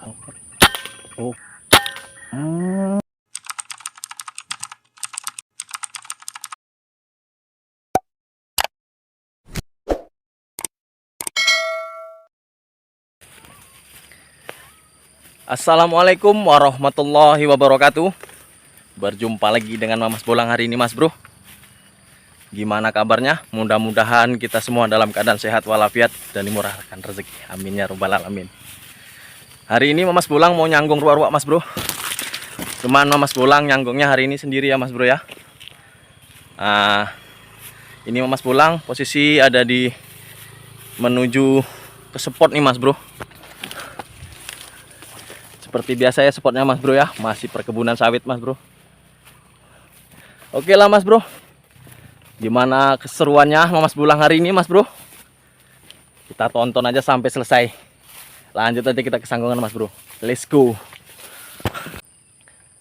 Oh. Hmm. Assalamualaikum warahmatullahi wabarakatuh. Berjumpa lagi dengan Mas Bolang hari ini, Mas Bro. Gimana kabarnya? Mudah-mudahan kita semua dalam keadaan sehat walafiat dan dimurahkan rezeki. Amin ya rabbal alamin. Hari ini Mas Bolang mau nyanggung ruak-ruak, Mas Bro. Cuman Mas Bolang nyanggungnya hari ini sendiri ya, Mas Bro ya. Ini Mas Bolang posisi ada di menuju ke spot nih, Mas Bro. Seperti biasa ya spotnya, Mas Bro ya, masih perkebunan sawit, Mas Bro. Oke lah, Mas Bro. Gimana keseruannya Mas Bolang hari ini, Mas Bro? Kita tonton aja sampai selesai. Lanjut aja kita ke sanggungan, Mas Bro. Let's go.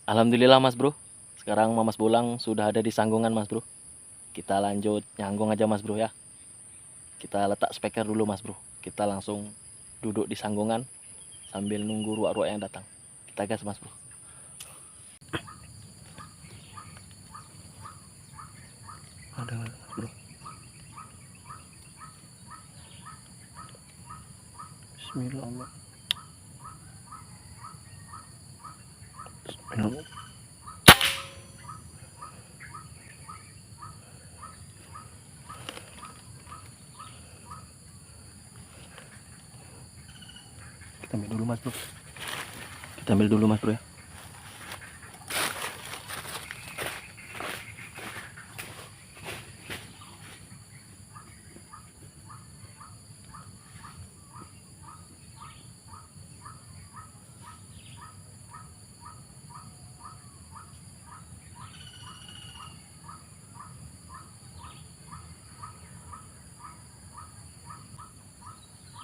Alhamdulillah, Mas Bro. Sekarang Mas Bolang sudah ada di sanggungan, Mas Bro. Kita lanjut nyanggung aja, Mas Bro ya. Kita letak speaker dulu, Mas Bro. Kita langsung duduk di sanggungan sambil nunggu ruak-ruak yang datang. Kita gas, Mas Bro. Ada, Mas Bro. Bismillah. Bismillah. Kita ambil dulu, Mas Bro. Kita ambil dulu, Mas Bro ya.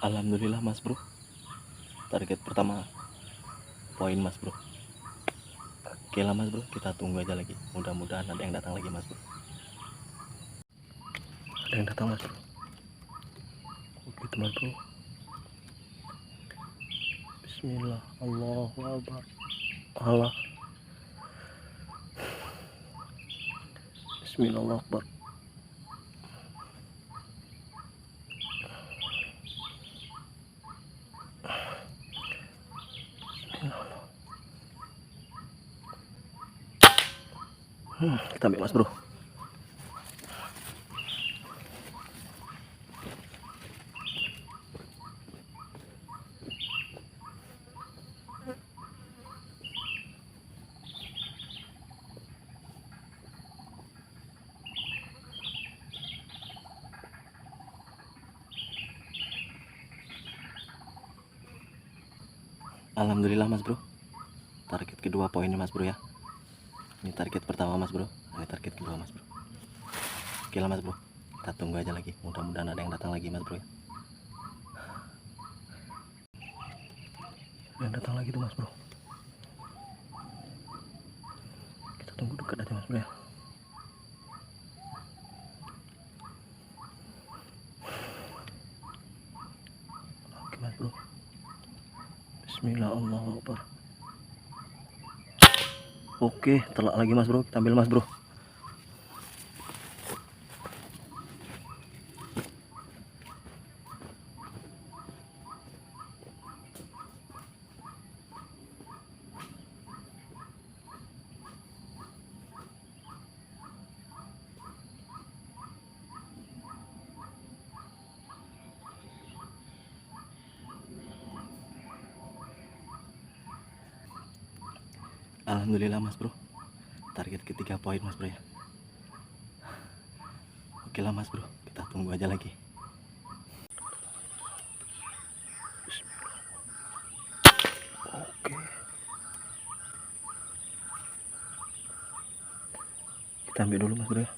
Alhamdulillah, Mas Bro. Target pertama poin, Mas Bro. Oke lah, Mas Bro, kita tunggu aja lagi. Mudah-mudahan ada yang datang lagi, Mas Bro. Ada yang datang, Mas Bro. Oke, Mas Bro. Bismillah. Allahu Akbar. Allah. Bismillah, Allahu Akbar. Kita ambil, Mas Bro. Alhamdulillah, Mas Bro. Target kedua poinnya, Mas Bro ya. Ini target pertama, Mas Bro. Ini target kedua, Mas Bro. Oke lah, Mas Bro. Kita tunggu aja lagi. Mudah-mudahan ada yang datang lagi, Mas Bro ya. Ada yang datang lagi tuh, Mas Bro. Kita tunggu dekat aja, Mas Bro ya. Oke, Mas Bro. Bismillah, Allahu Akbar. Oke, telak lagi, Mas Bro. Kita ambil, Mas Bro. Alhamdulillah, Mas Bro. Target ketiga poin, Mas Bro ya. Oke lah, Mas Bro. Kita tunggu aja lagi. Oke. Kita ambil dulu, Mas Bro ya.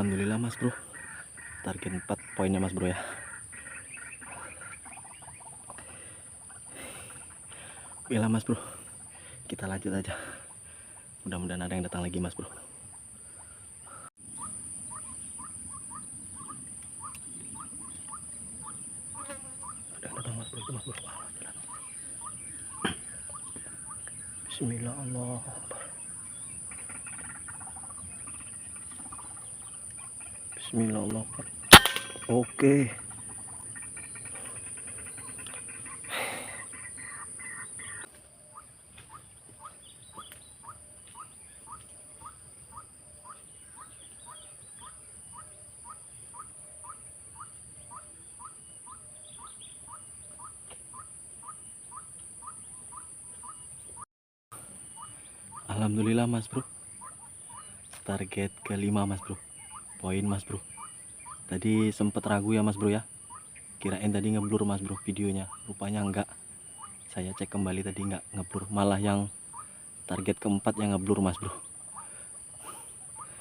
Alhamdulillah mas bro, target 4 poinnya mas bro ya. Oke lah mas bro, kita lanjut aja. Mudah-mudahan ada yang datang lagi mas bro. Ada yang datang mas bro, itu mas bro. Bismillah, Allah Akbar. Bismillah, Allah Akbar. Oke. Alhamdulillah mas bro, target kelima mas bro, poin mas bro. Tadi sempet ragu ya mas bro ya, kirain tadi ngeblur mas bro videonya, rupanya enggak. Saya cek kembali tadi enggak ngeblur, malah yang target keempat yang ngeblur mas bro.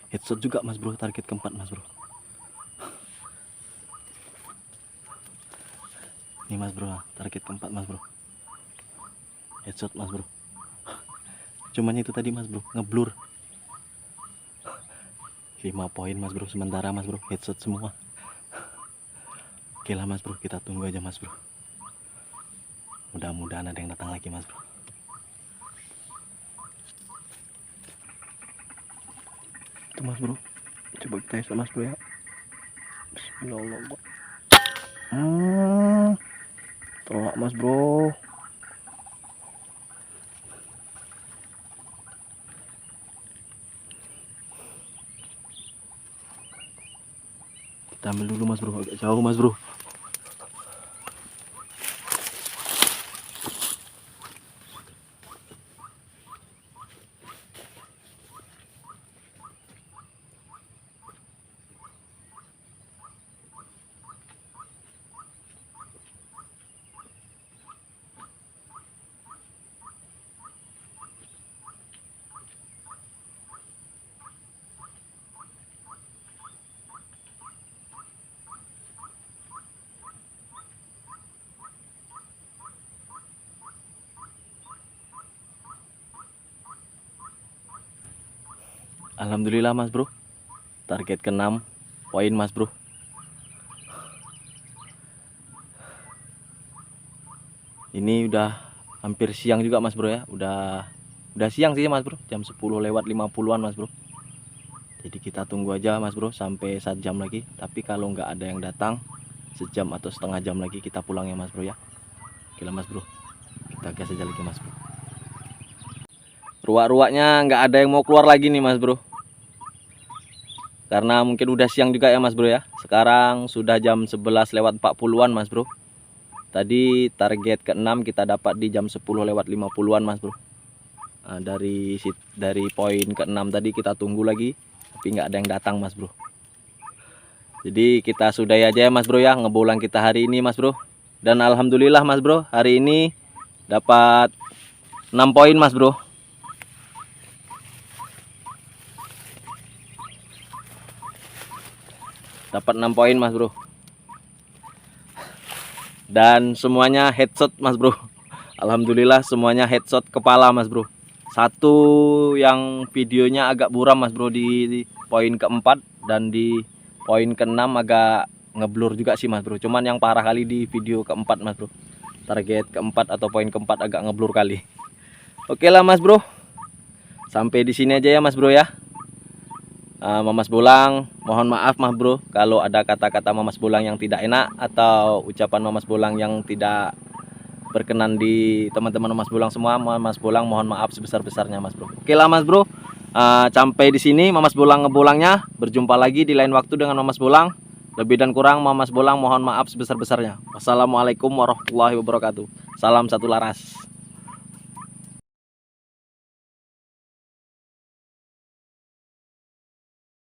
Headshot juga mas bro, target keempat mas bro. Ini mas bro, target keempat mas bro, headshot mas bro. Cuman itu tadi mas bro, ngeblur. 5 poin mas bro, sementara mas bro headshot semua. Oke lah mas bro, kita tunggu aja mas bro. Mudah-mudahan ada yang datang lagi mas bro. Itu mas bro, coba kita headshot mas bro ya. Bismillah. Tolak mas bro. Kita ambil dulu mas bro, agak jauh mas bro. Alhamdulillah mas bro, target ke-6 poin mas bro. Ini udah hampir siang juga mas bro ya, udah siang sih mas bro, jam 10 lewat 50-an mas bro. Jadi kita tunggu aja mas bro sampai 1 jam lagi, tapi kalau nggak ada yang datang sejam atau setengah jam lagi kita pulang ya mas bro ya. Gila mas bro, kita gas aja lagi mas bro. Ruak-ruaknya nggak ada yang mau keluar lagi nih mas bro, karena mungkin udah siang juga ya mas bro ya. Sekarang sudah jam 11 lewat 40-an mas bro. Tadi target ke-6 kita dapat di jam 10 lewat 50-an mas bro. Nah, dari poin ke-6 tadi kita tunggu lagi, tapi nggak ada yang datang mas bro. Jadi kita sudahi aja ya mas bro ya ngebolang kita hari ini mas bro. Dan alhamdulillah mas bro, hari ini dapat 6 poin mas bro. Dapat 6 poin mas bro. Dan semuanya headshot mas bro. Alhamdulillah semuanya headshot kepala mas bro. Satu yang videonya agak buram mas bro di poin ke-4, dan di poin ke-6 agak ngeblur juga sih mas bro. Cuman yang parah kali di video ke-4 mas bro. Target ke-4 atau poin ke-4 agak ngeblur kali. Oke lah mas bro, sampai di sini aja ya mas bro ya. Mamas Bolang, mohon maaf mas bro kalau ada kata-kata Mamas Bolang yang tidak enak atau ucapan Mamas Bolang yang tidak berkenan di teman-teman Mamas Bolang semua. Mamas Bolang mohon maaf sebesar-besarnya mas bro. Oke lah mas bro, sampai di sini Mamas Bolang ngebolangnya. Berjumpa lagi di lain waktu dengan Mamas Bolang. Lebih dan kurang Mamas Bolang mohon maaf sebesar-besarnya. Wassalamualaikum warahmatullahi wabarakatuh. Salam satu laras.